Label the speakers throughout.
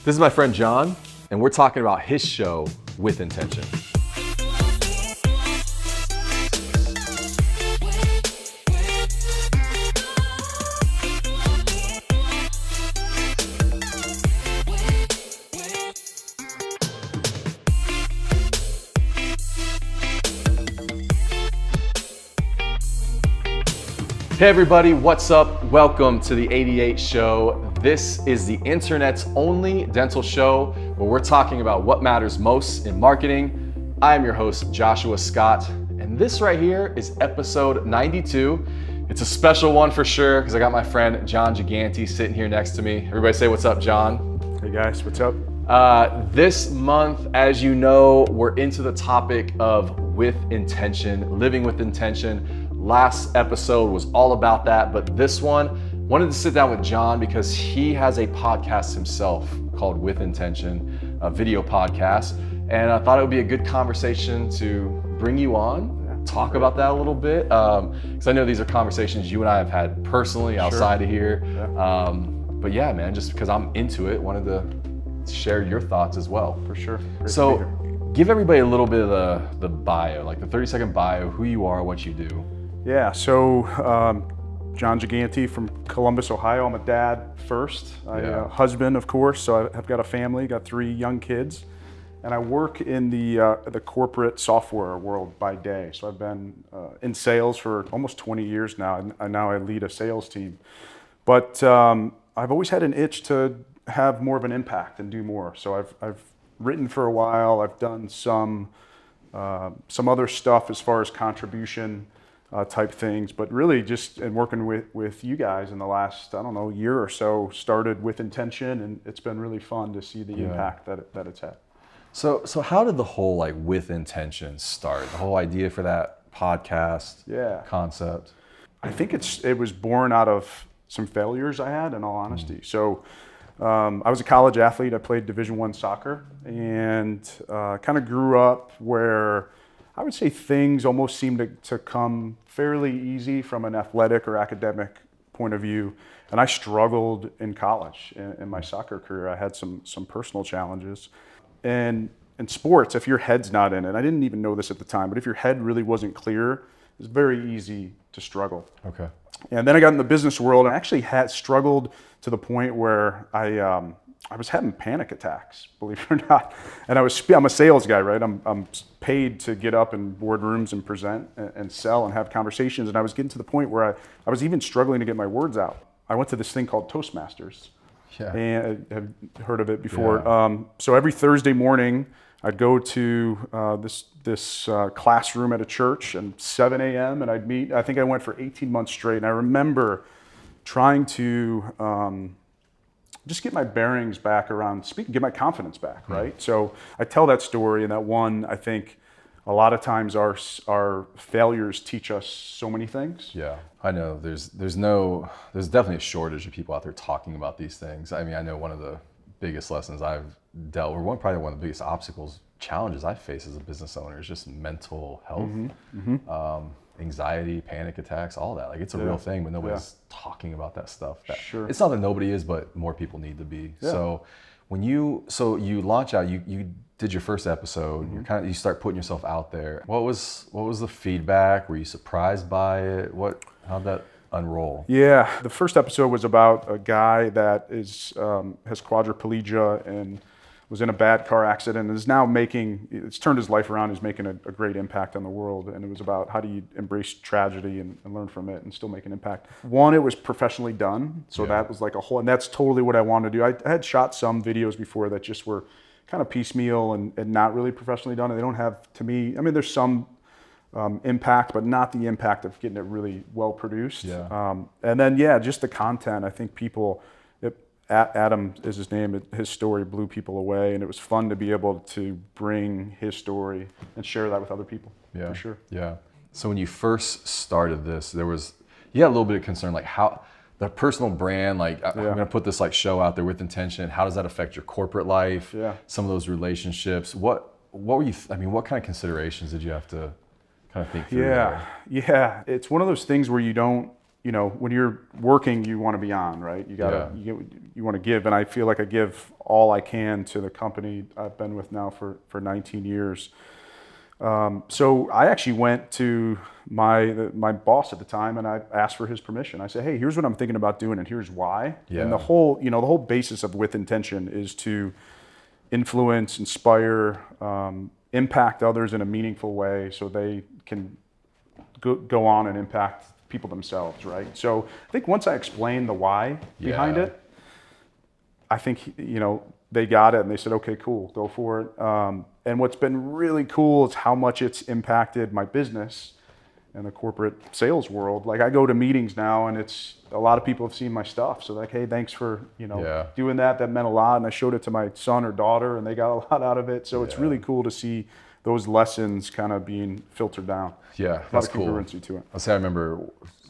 Speaker 1: This is my friend Jon, and we're talking about his show, With Intention. Hey everybody, what's up? Welcome to the 88 Show. This is the internet's only dental show where we're talking about what matters most in marketing. I am your host, Joshua Scott, and this right here is episode 92. It's a special one for sure because I got my friend Jon Giganti sitting here next to me. Everybody say what's up, Jon.
Speaker 2: Hey guys, what's up?
Speaker 1: This month, as you know, we're into the topic of with intention, living with intention. Last episode was all about that, but this one, wanted to sit down with Jon because he has a podcast himself called With Intention, a video podcast, and I thought it would be a good conversation to bring you on, talk about that a little bit, because I know these are conversations you and I have had personally outside of here. Yeah. But yeah, man, just because I'm into it, wanted to share your thoughts as well.
Speaker 2: For sure. Great
Speaker 1: so give everybody a little bit of the bio, like the 30-second bio, who you are, what you do.
Speaker 2: Yeah, so Jon Giganti from Columbus, Ohio. I'm a dad first, a husband, of course, so I've got a family, got 3 young kids, and I work in the corporate software world by day. So I've been in sales for almost 20 years now, and now I lead a sales team. But I've always had an itch to have more of an impact and do more. So I've written for a while. I've done some other stuff as far as contribution type things, but really just in working with you guys in the last, year or so, started with intention, and it's been really fun to see the impact that it's had.
Speaker 1: So how did the whole with intention start? The whole idea for that podcast concept?
Speaker 2: I think it was born out of some failures I had, in all honesty. So I was a college athlete. I played Division I soccer, and kind of grew up where I would say things almost seemed to come fairly easy from an athletic or academic point of view. And I struggled in college. In my soccer career, I had some personal challenges. And in sports, if your head's not in it, I didn't even know this at the time, but if your head really wasn't clear, it's very easy to struggle. Okay. And then I got in the business world and I actually had struggled to the point where I was having panic attacks, believe it or not. And I'm a sales guy, right? I'm paid to get up in boardrooms and present and sell and have conversations. And I was getting to the point where I was even struggling to get my words out. I went to this thing called Toastmasters. Yeah. And I have heard of it before. Yeah. So every Thursday morning, I'd go to this classroom at a church at 7 a.m. and I'd meet. I think I went for 18 months straight. And I remember trying to just get my bearings back around speaking, get my confidence back, right? So I tell that story, and that one, I think a lot of times our failures teach us so many things.
Speaker 1: Yeah, I know there's definitely a shortage of people out there talking about these things. I mean, I know one of the biggest lessons I've dealt with, probably one of the biggest challenges I face as a business owner is just mental health. Anxiety, panic attacks, all that. It's a real thing, but nobody's talking about that stuff. Sure. It's not that nobody is, but more people need to be. Yeah. So when you launch out, you did your first episode, you start putting yourself out there. What was the feedback? Were you surprised by it? How'd that unroll?
Speaker 2: Yeah, the first episode was about a guy that has quadriplegia and was in a bad car accident and is now it's turned his life around, is making a great impact on the world. And it was about how do you embrace tragedy and learn from it and still make an impact. One, it was professionally done. So that was and that's totally what I wanted to do. I had shot some videos before that just were kind of piecemeal and not really professionally done. And they don't have, to me, there's some impact, but not the impact of getting it really well produced. Yeah. And then, just the content. I think people, Adam is his name, his story blew people away, and it was fun to be able to bring his story and share that with other people. Yeah, for sure.
Speaker 1: Yeah. So when you first started this, you had a little bit of concern, how the personal brand, I'm going to put this show out there with intention. How does that affect your corporate life? Yeah. Some of those relationships. What were you? What kind of considerations did you have to kind of think through?
Speaker 2: Yeah. It's one of those things where you don't you know, when you're working, you want to be on, right? You gotta, you want to give, and I feel like I give all I can to the company I've been with now for 19 years. So I actually went to my boss at the time, and I asked for his permission. I said, hey, here's what I'm thinking about doing, and here's why.
Speaker 1: Yeah.
Speaker 2: And the whole basis of With Intention is to influence, inspire, impact others in a meaningful way, so they can go on and impact people themselves, right? So I think once I explained the why behind it, I think, you know, they got it and they said, okay, cool, go for it. And what's been really cool is how much it's impacted my business and the corporate sales world. Like, I go to meetings now, and it's a lot of people have seen my stuff. So like, hey, thanks for, you know, doing that. That meant a lot. And I showed it to my son or daughter, and they got a lot out of it. So it's really cool to see those lessons kind of being filtered down.
Speaker 1: Yeah,
Speaker 2: that's cool. A lot of congruency to it.
Speaker 1: I remember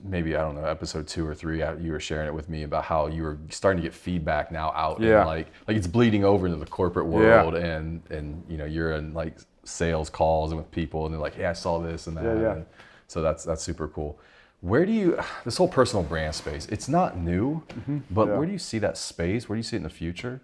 Speaker 1: maybe, I don't know, episode 2 or 3, you were sharing it with me about how you were starting to get feedback now out, and like it's bleeding over into the corporate world, and you know, you're in like sales calls and with people, and they're like, hey, I saw this and that. And so that's super cool. Where do you, this whole personal brand space, it's not new, but where do you see that space? Where do you see it in the future?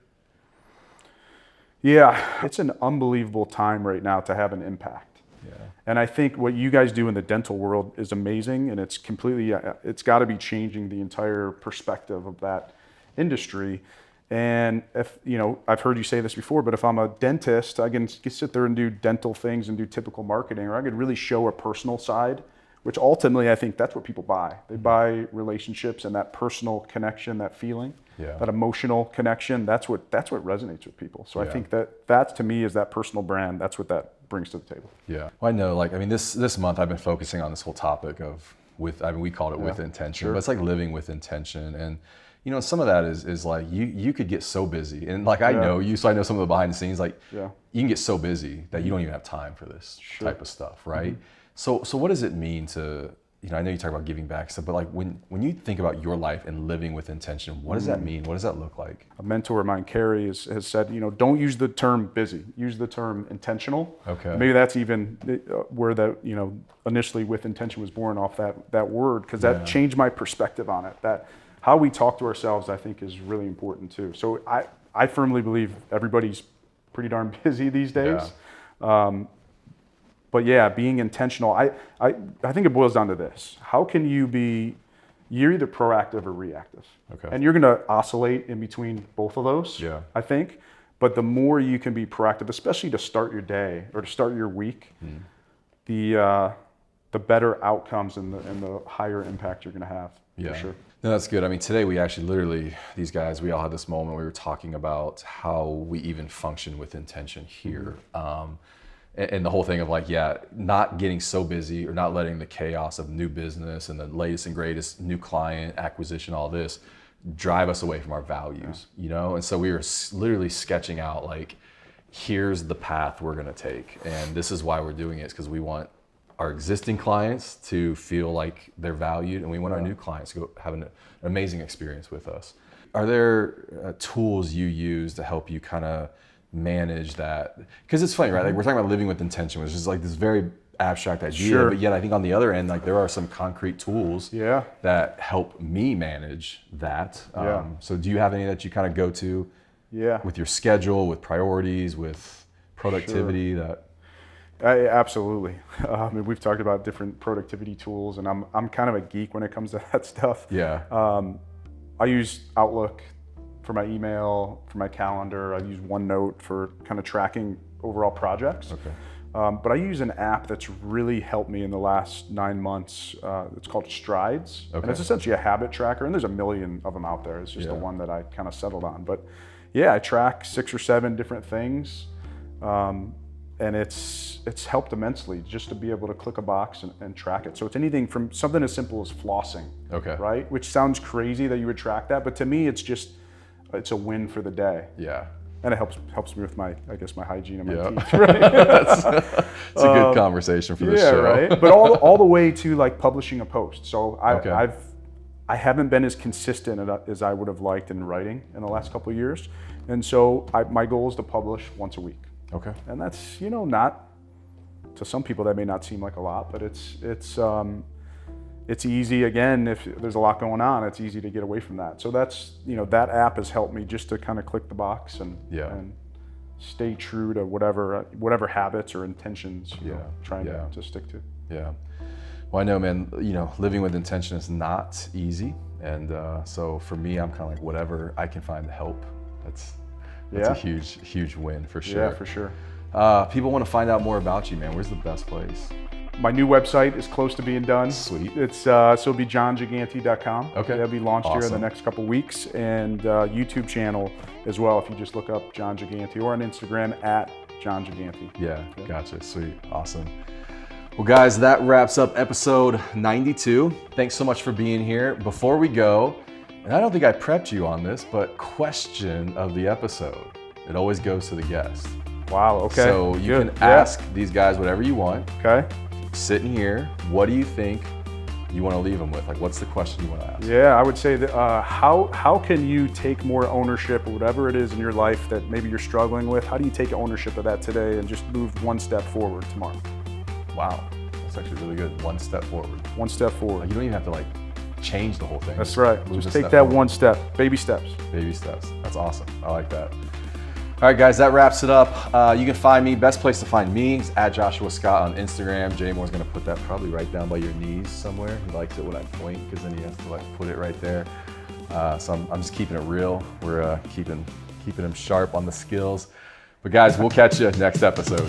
Speaker 2: Yeah, it's an unbelievable time right now to have an impact. Yeah. And I think what you guys do in the dental world is amazing, and it's completely, it's got to be changing the entire perspective of that industry. And if, you know, I've heard you say this before, but if I'm a dentist, I can sit there and do dental things and do typical marketing, or I could really show a personal side, which ultimately I think that's what people buy. They buy relationships and that personal connection, that feeling, that emotional connection. That's what resonates with people. So I think that to me is that personal brand. That's what that brings to the table.
Speaker 1: Yeah. Well, I know, like, I mean, this month I've been focusing on this whole topic of we called it With Intention, but it's like living with intention. And, you know, some of that is like, you could get so busy, and like, I know you, so I know some of the behind the scenes, like you can get so busy that you don't even have time for this type of stuff. Right. So what does it mean to, you know, I know you talk about giving back stuff, but like when you think about your life and living with intention, what does that mean? What does that look like?
Speaker 2: A mentor of mine, Carrie, has said, you know, don't use the term busy, use the term intentional. Okay. Maybe that's even where that, you know, initially With Intention was born off that word, because that changed my perspective on it. That how we talk to ourselves, I think, is really important too. So I firmly believe everybody's pretty darn busy these days. But yeah, being intentional, I think it boils down to this. How can you be, you're either proactive or reactive. Okay. And you're gonna oscillate in between both of those, I think. But the more you can be proactive, especially to start your day or to start your week, the better outcomes and the higher impact you're gonna have, for sure.
Speaker 1: No, that's good. I mean, today we actually literally, these guys, we all had this moment, we were talking about how we even function with intention here. And the whole thing of like, not getting so busy or not letting the chaos of new business and the latest and greatest new client acquisition, all this, drive us away from our values, you know? And so we were literally sketching out like, here's the path we're gonna take. And this is why we're doing it, because we want our existing clients to feel like they're valued, and we want our new clients to go have an amazing experience with us. Are there tools you use to help you kind of manage that? Because it's funny, right? Like, we're talking about living with intention, which is like this very abstract idea, but yet I think on the other end, like, there are some concrete tools that help me manage that. So do you have any that you kind of go to with your schedule, with priorities, with productivity?
Speaker 2: Absolutely. I mean, we've talked about different productivity tools, and I'm kind of a geek when it comes to that stuff. I use Outlook for my email, for my calendar. I use OneNote for kind of tracking overall projects. But I use an app that's really helped me in the last 9 months. It's called Strides. And it's essentially a habit tracker, and there's a million of them out there. It's just the one that I kind of settled on. But I track 6 or 7 different things. And it's helped immensely just to be able to click a box and track it. So it's anything from something as simple as flossing, right? Which sounds crazy that you would track that, but to me, it's a win for the day. And it helps me with my hygiene of my teeth, right?
Speaker 1: It's a good conversation for this show.
Speaker 2: Right? But all the way to like publishing a post. So I haven't been as consistent as I would have liked in writing in the last couple of years. And so my goal is to publish once a week. And that's, you know, not, to some people that may not seem like a lot, but it it's easy, again, if there's a lot going on, it's easy to get away from that. So that's, that app has helped me just to kind of click the box and stay true to whatever habits or intentions, trying to stick to.
Speaker 1: Yeah. Well, I know, man, living with intention is not easy. And so for me, I'm kind of like, whatever I can find to help, that's a huge win for sure.
Speaker 2: Yeah, for sure.
Speaker 1: People want to find out more about you, man. Where's the best place?
Speaker 2: My new website is close to being done.
Speaker 1: Sweet.
Speaker 2: It's so it'll be jongiganti.com.
Speaker 1: Okay.
Speaker 2: That'll be launched here in
Speaker 1: Awesome.
Speaker 2: the next couple weeks, and YouTube channel as well. If you just look up Jon Giganti, or on Instagram at Jon Giganti.
Speaker 1: Yeah, gotcha. Sweet. Awesome. Well, guys, that wraps up episode 92. Thanks so much for being here. Before we go, and I don't think I prepped you on this, but question of the episode. It always goes to the guest.
Speaker 2: Wow. Okay.
Speaker 1: So you can ask these guys whatever you want.
Speaker 2: Okay.
Speaker 1: Sitting here, what do you think you want to leave them with? Like, what's the question you want to ask?
Speaker 2: Yeah, I would say that how can you take more ownership of whatever it is in your life that maybe you're struggling with? How do you take ownership of that today and just move one step forward tomorrow?
Speaker 1: Wow, that's actually really good. One step forward.
Speaker 2: One step forward.
Speaker 1: Like, you don't even have to change the whole thing.
Speaker 2: That's right.
Speaker 1: Move
Speaker 2: Just
Speaker 1: a
Speaker 2: take
Speaker 1: step
Speaker 2: that
Speaker 1: forward.
Speaker 2: one step, baby steps.
Speaker 1: Baby steps. That's awesome. I like that. All right, guys, that wraps it up. You can find me, best place to find me is at Joshua Scott on Instagram. Jay Moore's gonna put that probably right down by your knees somewhere. He likes it when I point because then he has to put it right there. So I'm just keeping it real. We're keeping him sharp on the skills. But guys, we'll catch you next episode.